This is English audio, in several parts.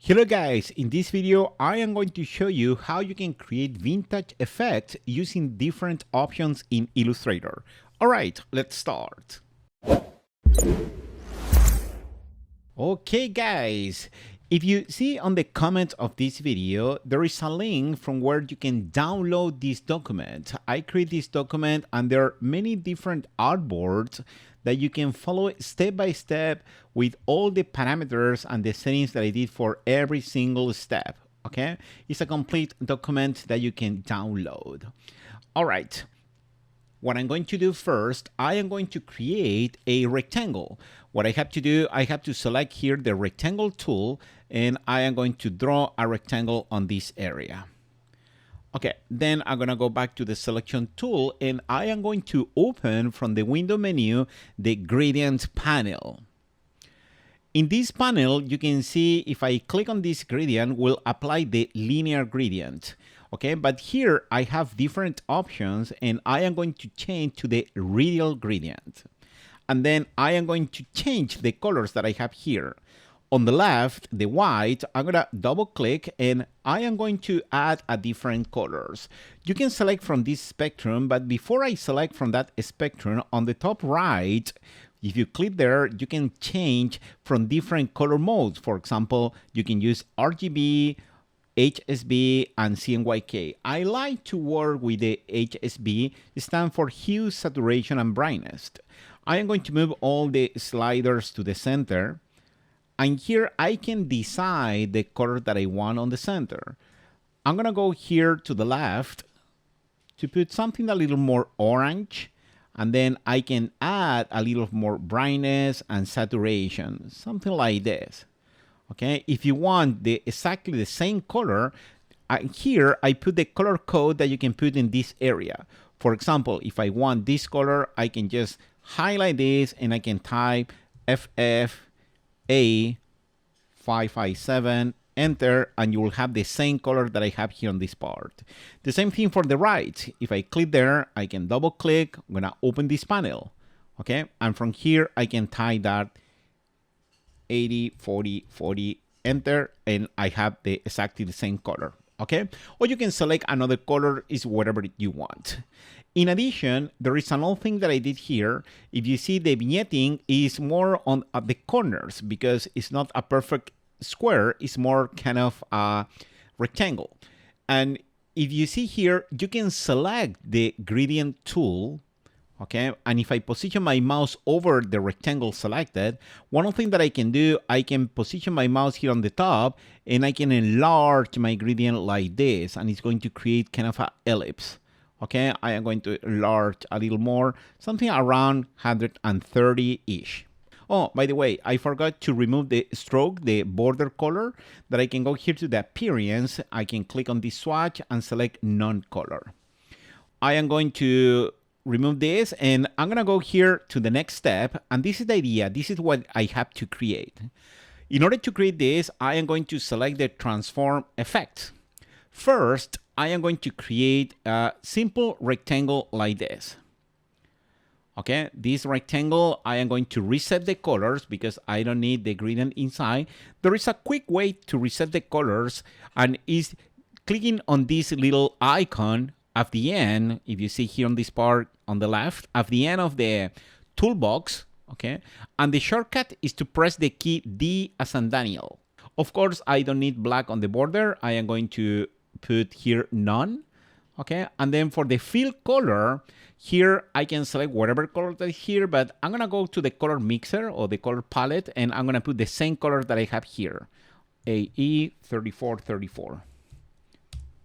Hello guys, in this video I am going to show you how you can create vintage effects using different options in Illustrator. Alright, let's start. Okay guys, if you see on the comment of this video, there is a link from where you can download this document. I create this document and there are many different artboards that you can follow step by step with all the parameters and the settings that I did for every single step, okay? It's a complete document that you can download. All right. What I'm going to do first, I am going to create a rectangle. What I have to do, I have to select here the rectangle tool, and I am going to draw a rectangle on this area. Okay, then I'm gonna go back to the selection tool, and I am going to open from the window menu the gradient panel. In this panel, you can see if I click on this gradient, will apply the linear gradient. Okay, but here I have different options and I am going to change to the radial gradient. And then I am going to change the colors that I have here. On the left, the white, I'm gonna double click and I am going to add a different colors. You can select from this spectrum, but before I select from that spectrum, on the top right, if you click there, you can change from different color modes. For example, you can use RGB, HSB, and CMYK. I like to work with the HSB, it stands for hue, saturation, and brightness. I am going to move all the sliders to the center, and here I can decide the color that I want on the center. I'm gonna go here to the left to put something a little more orange, and then I can add a little more brightness and saturation, something like this. Okay, if you want exactly the same color, here I put the color code that you can put in this area. For example, if I want this color, I can just highlight this and I can type FFA557, enter, and you will have the same color that I have here on this part. The same thing for the right. If I click there, I can double click, I'm gonna open this panel. Okay, and from here I can type that 80, 40, 40, enter, and I have exactly the same color, okay? Or you can select another color, is whatever you want. In addition, there is another thing that I did here. If you see, the vignetting is more on at the corners because it's not a perfect square, it's more kind of a rectangle. And if you see here, you can select the gradient tool. Okay, and if I position my mouse over the rectangle selected, one thing that I can do, I can position my mouse here on the top and I can enlarge my gradient like this, and it's going to create kind of an ellipse. Okay, I am going to enlarge a little more, something around 130-ish. Oh, by the way, I forgot to remove the stroke, the border color, that I can go here to the appearance. I can click on this swatch and select non-color. I am going to remove this and I'm gonna go here to the next step, and this is the idea. This is what I have to create. In order to create this, I am going to select the transform effect. First, I am going to create a simple rectangle like this. Okay, this rectangle, I am going to reset the colors because I don't need the gradient inside. There is a quick way to reset the colors, and is clicking on this little icon at the end. If you see here on this part on the left, at the end of the toolbox, okay? And the shortcut is to press the key D as in Daniel. Of course, I don't need black on the border. I am going to put here none, okay? And then for the fill color, here I can select whatever color that is here, but I'm gonna go to the color mixer or the color palette, and I'm gonna put the same color that I have here, AE3434.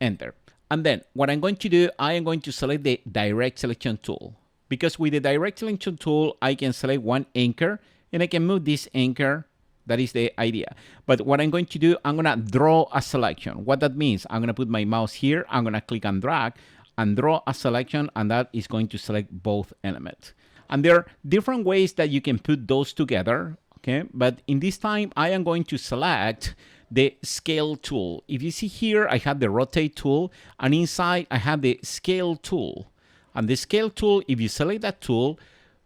Enter. And then what I'm going to do, I am going to select the direct selection tool, because with the direct selection tool, I can select one anchor and I can move this anchor. That is the idea. But what I'm going to do, I'm gonna draw a selection. What that means, I'm gonna put my mouse here, I'm gonna click and drag and draw a selection, and that is going to select both elements. And there are different ways that you can put those together, okay? But in this time, I am going to select the scale tool. If you see here, I have the rotate tool, and inside I have the scale tool. And the scale tool, if you select that tool,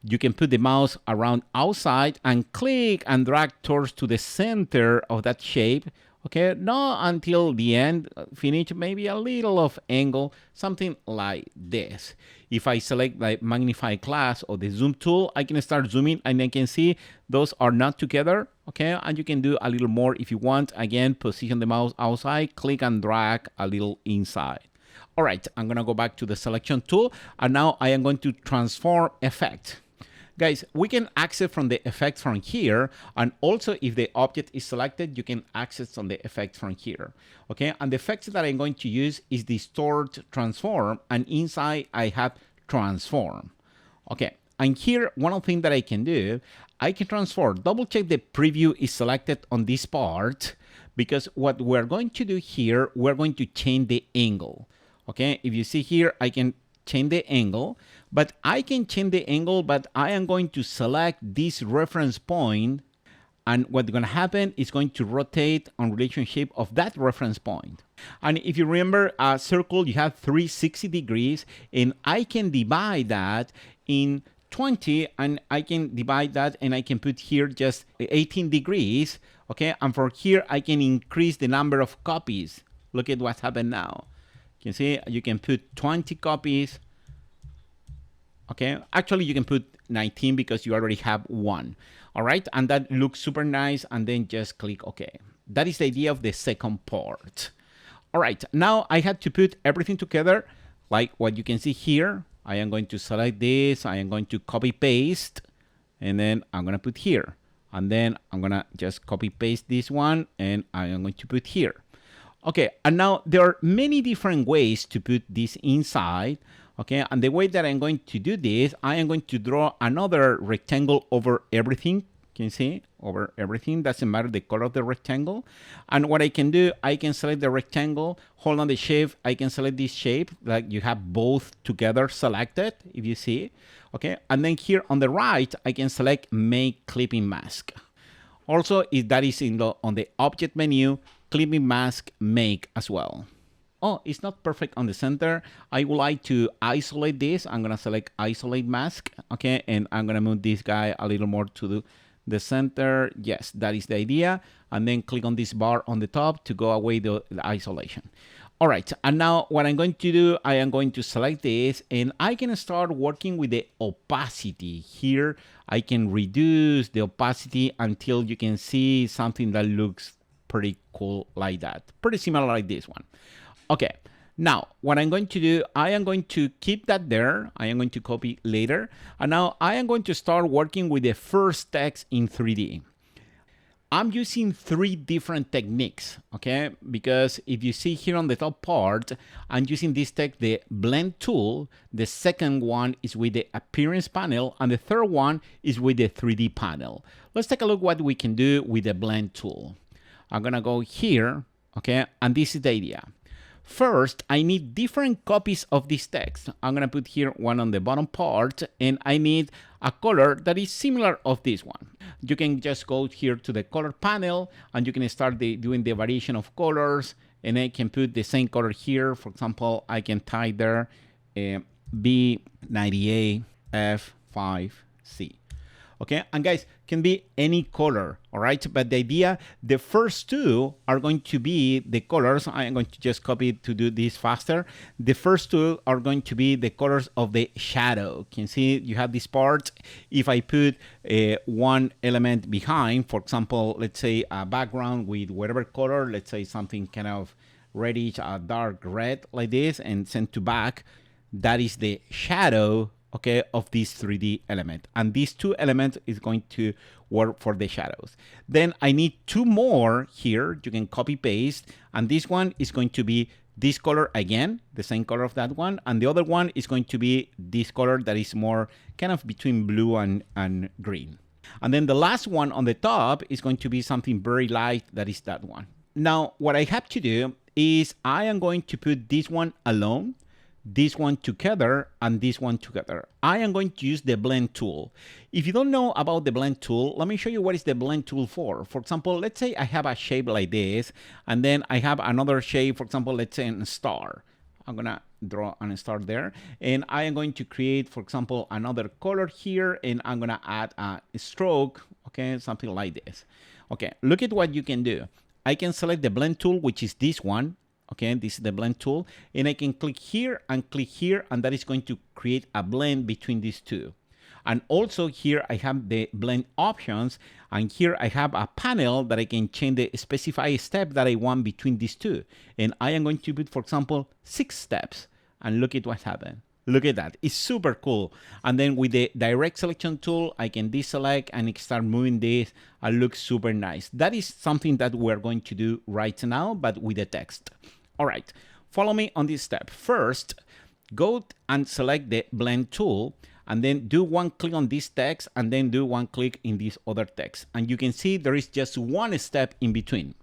you can put the mouse around outside and click and drag towards to the center of that shape, Okay, not until the end, finish maybe a little of angle, something like this. If I select the magnify class or the zoom tool, I can start zooming and I can see those are not together, okay? And you can do a little more if you want. Again, position the mouse outside, click and drag a little inside. All right, I'm gonna go back to the selection tool, and now I am going to transform effect. Guys, we can access from the effects from here, and also if the object is selected, you can access on the effects from here, okay? And the effects that I'm going to use is distort, transform, and inside I have transform, okay? And here, one thing that I can do, I can transform, double check the preview is selected on this part, because what we're going to do here, we're going to change the angle, okay? If you see here, I can change the angle, but I can change the angle, but I am going to select this reference point, and what's going to happen is going to rotate on relationship of that reference point. And if you remember a circle, you have 360 degrees, and I can divide that in 20, and I can divide that, and I can put here just 18 degrees, okay? And for here, I can increase the number of copies. Look at what's happened now. You can see you can put 20 copies. Okay, actually you can put 19 because you already have one. All right, and that looks super nice, and then just click OK. That is the idea of the second part. All right, now I had to put everything together like what you can see here. I am going to select this, I am going to copy paste, and then I'm gonna put here. And then I'm gonna just copy paste this one, and I am going to put here. Okay, and now there are many different ways to put this inside, okay? And the way that I'm going to do this, I am going to draw another rectangle over everything. Can you see? Over everything, doesn't matter the color of the rectangle. And what I can do, I can select the rectangle, hold on the shape, I can select this shape, like you have both together selected, if you see, okay? And then here on the right, I can select make clipping mask. Also, if that is on the object menu, clipping mask make as well. Oh, it's not perfect on the center. I would like to isolate this. I'm gonna select isolate mask, okay? And I'm gonna move this guy a little more to the center. Yes, that is the idea. And then click on this bar on the top to go away the isolation. All right, and now what I'm going to do, I am going to select this, and I can start working with the opacity. Here, I can reduce the opacity until you can see something that looks pretty cool like that. Pretty similar like this one. Okay, now what I'm going to do, I am going to keep that there. I am going to copy later. And now I am going to start working with the first text in 3D. I'm using 3 different techniques, okay? Because if you see here on the top part, I'm using this text, the blend tool. The second one is with the appearance panel, and the third one is with the 3D panel. Let's take a look what we can do with the blend tool. I'm gonna go here, okay? And this is the idea. First, I need different copies of this text. I'm gonna put here one on the bottom part, and I need a color that is similar of this one. You can just go here to the color panel, and you can start doing the variation of colors, and I can put the same color here. For example, I can type there B98F5C. Okay, and guys, can be any color, all right? But the idea, the first 2 are going to be the colors. I am going to just copy it to do this faster. The first 2 are going to be the colors of the shadow. Can you see you have this part? If I put one element behind, for example, let's say a background with whatever color, let's say something kind of reddish, dark red like this, and send to back, that is the shadow, okay, of this 3D element. And these 2 elements is going to work for the shadows. Then I need 2 more here. You can copy paste. And this one is going to be this color again, the same color of that one. And the other one is going to be this color that is more kind of between blue and green. And then the last one on the top is going to be something very light, that is that one. Now, what I have to do is I am going to put this one alone, this one together, and this one together. I am going to use the blend tool. If you don't know about the blend tool, let me show you what is the blend tool for. For example, let's say I have a shape like this, and then I have another shape, for example, let's say a star. I'm gonna draw a star there, and I am going to create, for example, another color here, and I'm gonna add a stroke, okay, something like this. Okay, look at what you can do. I can select the blend tool, which is this one. Okay, this is the blend tool, and I can click here, and that is going to create a blend between these two. And also here I have the blend options, and here I have a panel that I can change the specify step that I want between these two. And I am going to put, for example, 6 steps, and look at what happened. Look at that, it's super cool. And then with the direct selection tool, I can deselect and start moving this, and looks super nice. That is something that we're going to do right now, but with the text. All right, follow me on this step. First, go and select the blend tool, and then do one click on this text, and then do one click in this other text. And you can see there is just one step in between.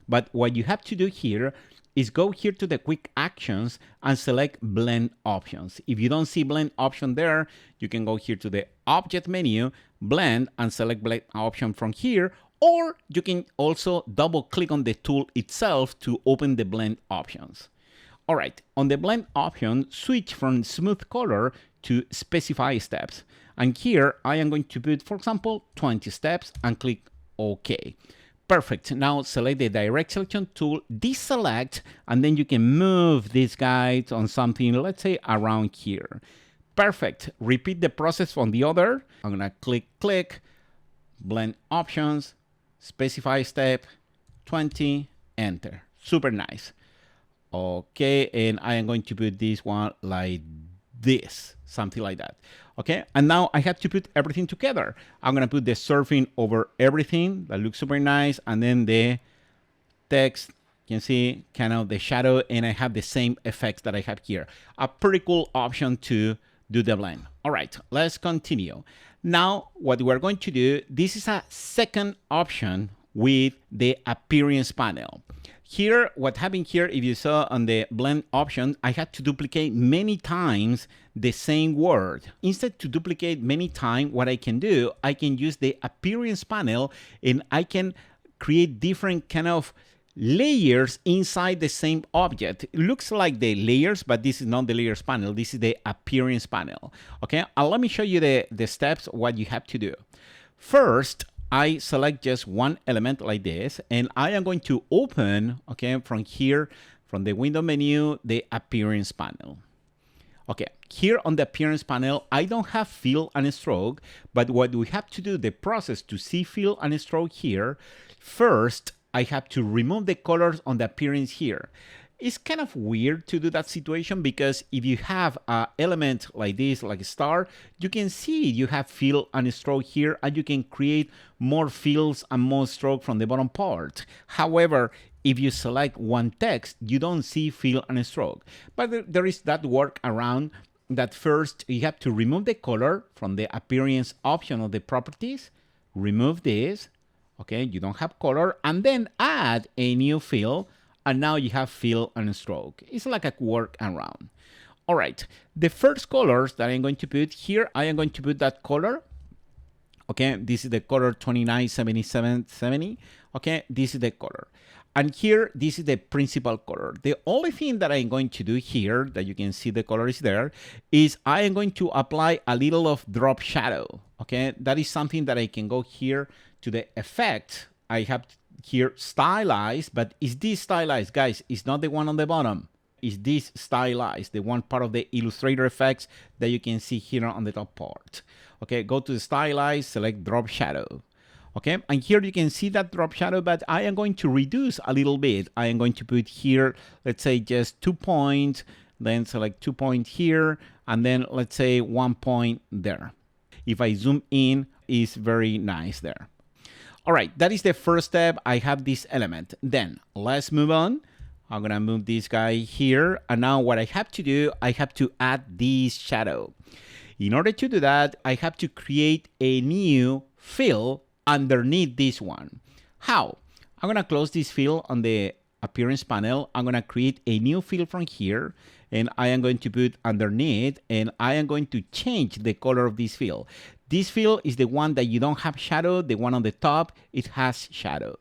But what you have to do here is go here to the quick actions and select blend options. If you don't see blend option there, you can go here to the object menu, blend, and select blend option from here, or you can also double click on the tool itself to open the blend options. All right, on the blend option, switch from smooth color to specify steps. And here I am going to put, for example, 20 steps and click OK. Perfect. Now select the direct selection tool, deselect, and then you can move this guy on something, let's say around here. Perfect. Repeat the process on the other. I'm gonna click, blend options, specify step, 20, enter. Super nice. Okay, and I am going to put this one like this, something like that. Okay, and now I have to put everything together. I'm gonna put the surfing over everything. That looks super nice. And then the text, you can see kind of the shadow, and I have the same effects that I have here. A pretty cool option to do the blend. All right, let's continue. Now, what we're going to do, this is a second option with the appearance panel. Here, what happened here, if you saw on the blend option, I had to duplicate many times the same word. Instead to duplicate many times, what I can do, I can use the appearance panel, and I can create different kind of layers inside the same object. It looks like the layers, but this is not the layers panel. This is the appearance panel. Okay, let me show you the steps, what you have to do. First, I select just one element like this, and I am going to open, okay, from here, from the window menu, the appearance panel. Okay, here on the appearance panel, I don't have fill and stroke, but what we have to do, the process to see fill and stroke here, first, I have to remove the colors on the appearance here. It's kind of weird to do that situation, because if you have an element like this, like a star, you can see you have fill and stroke here, and you can create more fills and more stroke from the bottom part. However, if you select one text, you don't see fill and stroke. But there is that workaround that first you have to remove the color from the appearance option of the properties, remove this, okay, you don't have color, and then add a new fill, and now you have fill and stroke. It's like a workaround. All right, the first colors that I'm going to put here, I am going to put that color. Okay, this is the color 297770. Okay, this is the color. And here, this is the principal color. The only thing that I'm going to do here, that you can see the color is there, is I am going to apply a little of drop shadow. Okay, that is something that I can go here to the effect. I have here stylized, but is this stylized, guys? It's not the one on the bottom. Is this stylized, the one part of the Illustrator effects that you can see here on the top part. Okay, go to the stylize, select drop shadow. Okay, and here you can see that drop shadow, but I am going to reduce a little bit. I am going to put here, let's say just 2 points, then select 2 points here, and then let's say 1 point there. If I zoom in, it's very nice there. All right, that is the first step. I have this element. Then let's move on. I'm gonna move this guy here. And now what I have to do, I have to add this shadow. In order to do that, I have to create a new fill underneath this one. How? I'm gonna close this fill on the appearance panel. I'm gonna create a new fill from here, and I am going to put underneath, and I am going to change the color of this fill. This fill is the one that you don't have shadow. The one on the top, it has shadow.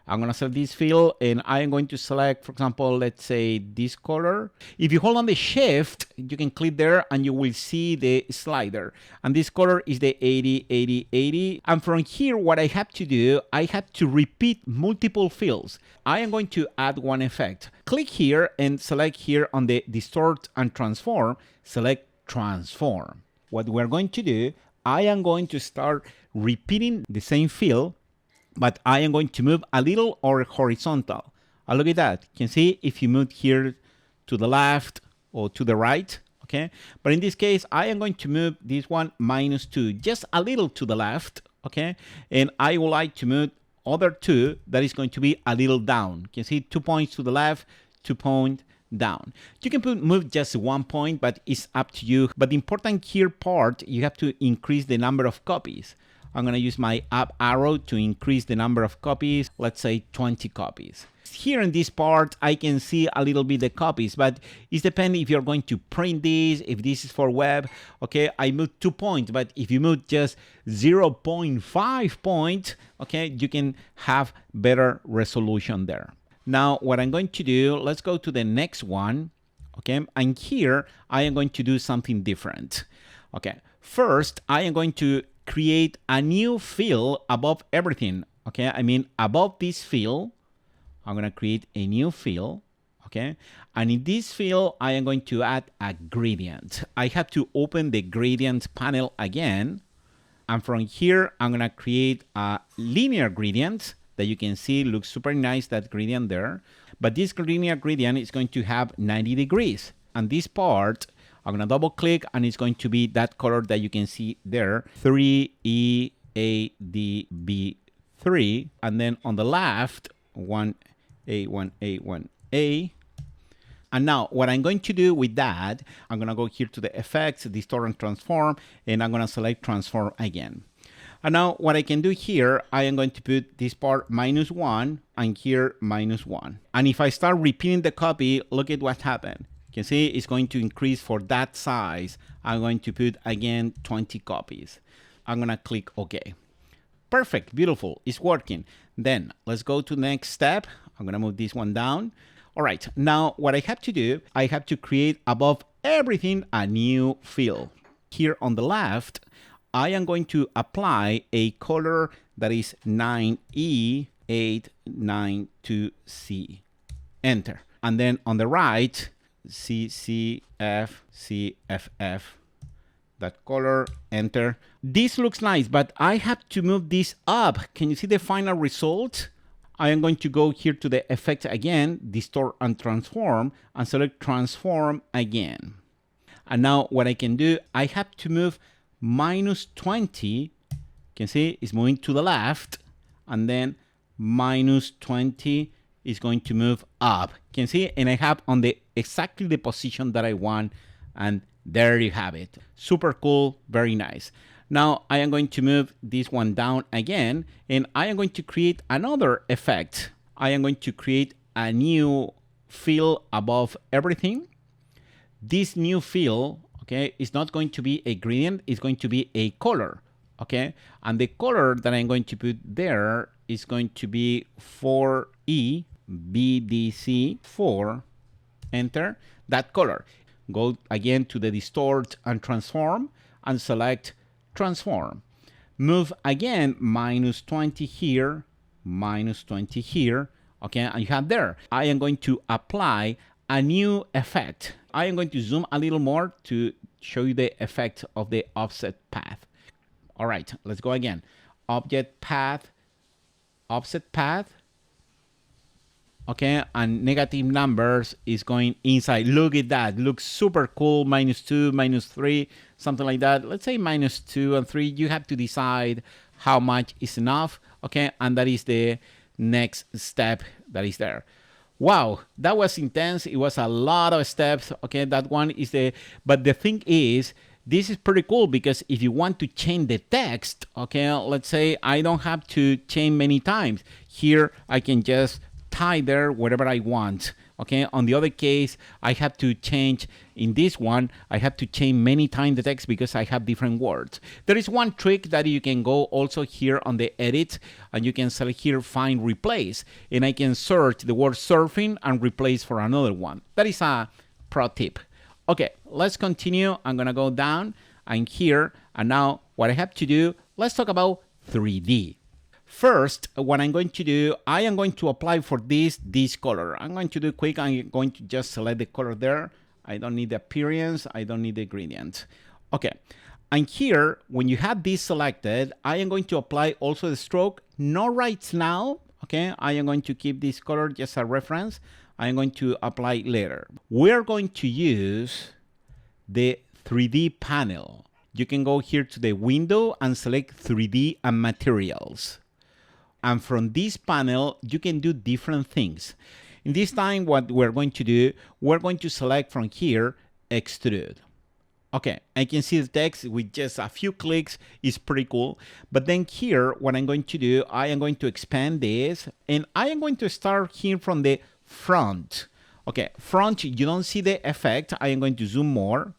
I'm going to select this fill and I'm going to select, for example, let's say this color. If you hold on the shift, you can click there and you will see the slider. And this color is the 80, 80, 80. And from here, what I have to do, I have to repeat multiple fills. I am going to add one effect. Click here and select here on the distort and transform, select transform. What we're going to do, I am going to start repeating the same fill, but I am going to move a little or horizontal. Look at that. You can see if you move here to the left or to the right, okay? But in this case, I am going to move this one -2, just a little to the left, okay? And I would like to move other two that is going to be a little down. You can see 2 points to the left, 2 points down. You can move just 1 point, but it's up to you. But the important here part, you have to increase the number of copies. I'm going to use my up arrow to increase the number of copies, let's say 20 copies. Here in this part, I can see a little bit the copies, but it depends if you're going to print this, if this is for web. Okay, I moved 2 points, but if you move just 0.5 points, okay, you can have better resolution there. Now, what I'm going to do, let's go to the next one, okay? And here, I am going to do something different. Okay, first, I am going to create a new fill above everything, okay? I mean, above this fill, I'm gonna create a new fill, okay? And in this fill, I am going to add a gradient. I have to open the gradient panel again. And from here, I'm gonna create a linear gradient that you can see looks super nice, that gradient there. But this linear gradient is going to have 90 degrees. And this part, I'm gonna double click and it's going to be that color that you can see there, 3EADB3. And then on the left, 1A, 1A, 1A. And now what I'm going to do with that, I'm gonna go here to the effects, distort and transform, and I'm gonna select transform again. And now what I can do here, I am going to put this part -1 and here -1. And if I start repeating the copy, look at what happened. You can see it's going to increase for that size. I'm going to put again 20 copies. I'm gonna click OK. Perfect, beautiful, it's working. Then let's go to the next step. I'm gonna move this one down. All right, now what I have to do, I have to create above everything a new fill. Here on the left, I am going to apply a color that is 9E892C. Enter. And then on the right, CCFCFF. That color, enter. This looks nice, but I have to move this up. Can you see the final result? I am going to go here to the effect again, distort and transform, and select transform again. And now what I can do, I have to move -20. You can see it's moving to the left, and then -20 is going to move up. You can see, and I have on the exactly the position that I want, and there you have it. Super cool, very nice. Now I am going to move this one down again, and I am going to create another effect. I am going to create a new fill above everything. This new fill, okay, is not going to be a gradient, it's going to be a color, okay? And the color that I'm going to put there is going to be 4EBDC4, enter, that color. Go again to the distort and transform and select transform. Move again -20 here, -20 here, okay, and you have there. I am going to apply a new effect. I am going to zoom a little more to show you the effect of the offset path. All right, let's go again. Object path, offset path, okay, and negative numbers is going inside. Look at that, looks super cool, -2, -3, something like that. Let's say -2 and 3, you have to decide how much is enough, okay, and that is the next step that is there. Wow, that was intense, it was a lot of steps, okay, that one is but the thing is, this is pretty cool because if you want to change the text, okay, let's say I don't have to change many times. Here, I can just type there whatever I want. Okay, on the other case, I have to change, in this one, I have to change many times the text because I have different words. There is one trick that you can go also here on the edit, and you can select here, find replace, and I can search the word surfing and replace for another one. That is a pro tip. Okay, let's continue. I'm gonna go down, and here, and now what I have to do, let's talk about 3D. First, what I'm going to do, I am going to apply for this color. I'm going to do quick. I'm going to just select the color there. I don't need the appearance. I don't need the gradient. Okay. And here, when you have this selected, I am going to apply also the stroke. Not right now. Okay. I am going to keep this color just a reference. I am going to apply later. We're going to use the 3D panel. You can go here to the window and select 3D and materials. And from this panel, you can do different things. In this time, what we're going to do, we're going to select from here, extrude. Okay, I can see the text with just a few clicks. It's pretty cool. But then here, what I'm going to do, I am going to expand this, and I am going to start here from the front. Okay, front, you don't see the effect. I am going to zoom more.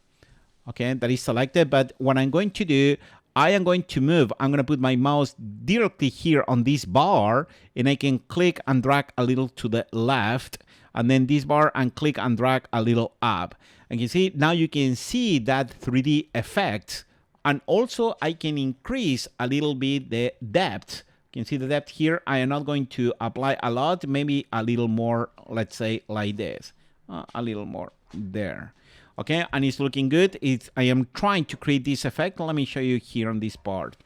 Okay, that is selected. But what I'm going to do, I am going to move, I'm going to put my mouse directly here on this bar, and I can click and drag a little to the left, and then this bar, and click and drag a little up. And you see, now you can see that 3D effect, and also I can increase a little bit the depth. You can see the depth here. I am not going to apply a lot, maybe a little more, let's say like this, a little more there. Okay, and it's looking good. I am trying to create this effect. Let me show you here on this part.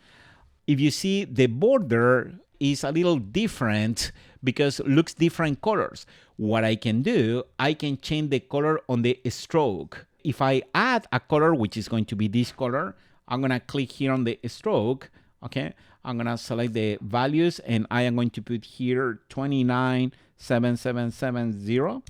If you see, the border is a little different because it looks different colors. What I can do, I can change the color on the stroke. If I add a color, which is going to be this color, I'm gonna click here on the stroke. Okay, I'm gonna select the values, and I am going to put here 297770.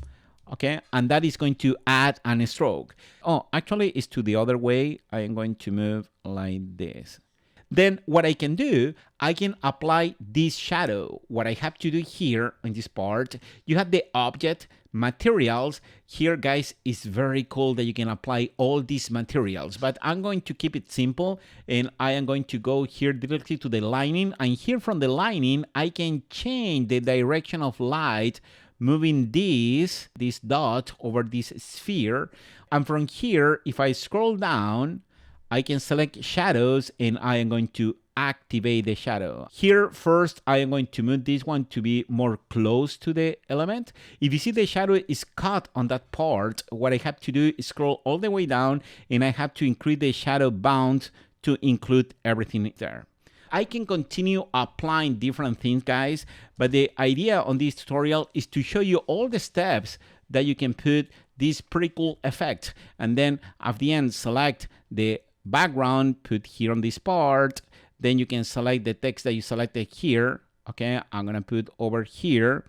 Okay, and that is going to add a stroke. Oh, actually, it's to the other way. I am going to move like this. Then what I can do, I can apply this shadow. What I have to do here in this part, you have the object, materials. Here, guys, it's very cool that you can apply all these materials, but I'm going to keep it simple, and I am going to go here directly to the lining, and here from the lining, I can change the direction of light, moving this dot over this sphere. And from here, if I scroll down, I can select shadows, and I am going to activate the shadow. Here, first, I am going to move this one to be more close to the element. If you see the shadow is cut on that part, what I have to do is scroll all the way down, and I have to increase the shadow bound to include everything there. I can continue applying different things, guys, but the idea on this tutorial is to show you all the steps that you can put this pretty cool effect. And then at the end, select the background, put here on this part. Then you can select the text that you selected here. Okay, I'm gonna put over here.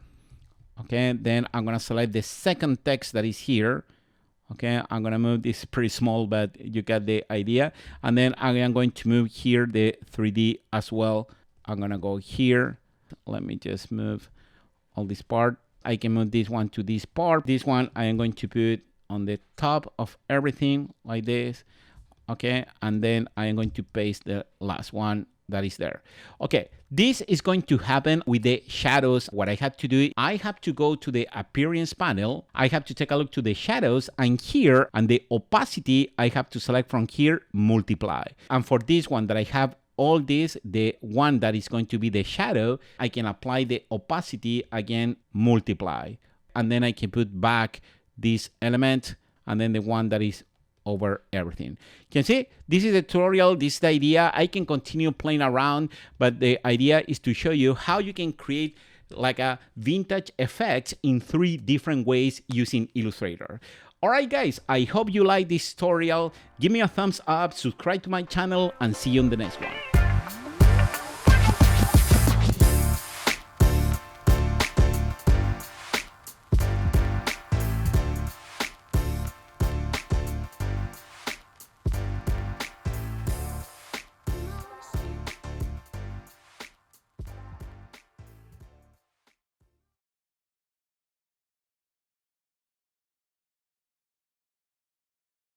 Okay, then I'm gonna select the second text that is here. Okay, I'm gonna move this pretty small, but you got the idea. And then I am going to move here the 3D as well. I'm gonna go here. Let me just move all this part. I can move this one to this part. This one I am going to put on the top of everything like this. Okay, and then I am going to paste the last one that is there. Okay, this is going to happen with the shadows. What I have to do, I have to go to the appearance panel. I have to take a look to the shadows, and here, and the opacity, I have to select from here, multiply. And for this one that I have all this, the one that is going to be the shadow, I can apply the opacity again, multiply. And then I can put back this element, and then the one that is over everything. You can see this is the tutorial, this is the idea. I can continue playing around, but the idea is to show you how you can create like a vintage effect in 3 different ways using Illustrator. All right, guys, I hope you like this tutorial. Give me a thumbs up, subscribe to my channel, and see you on the next one.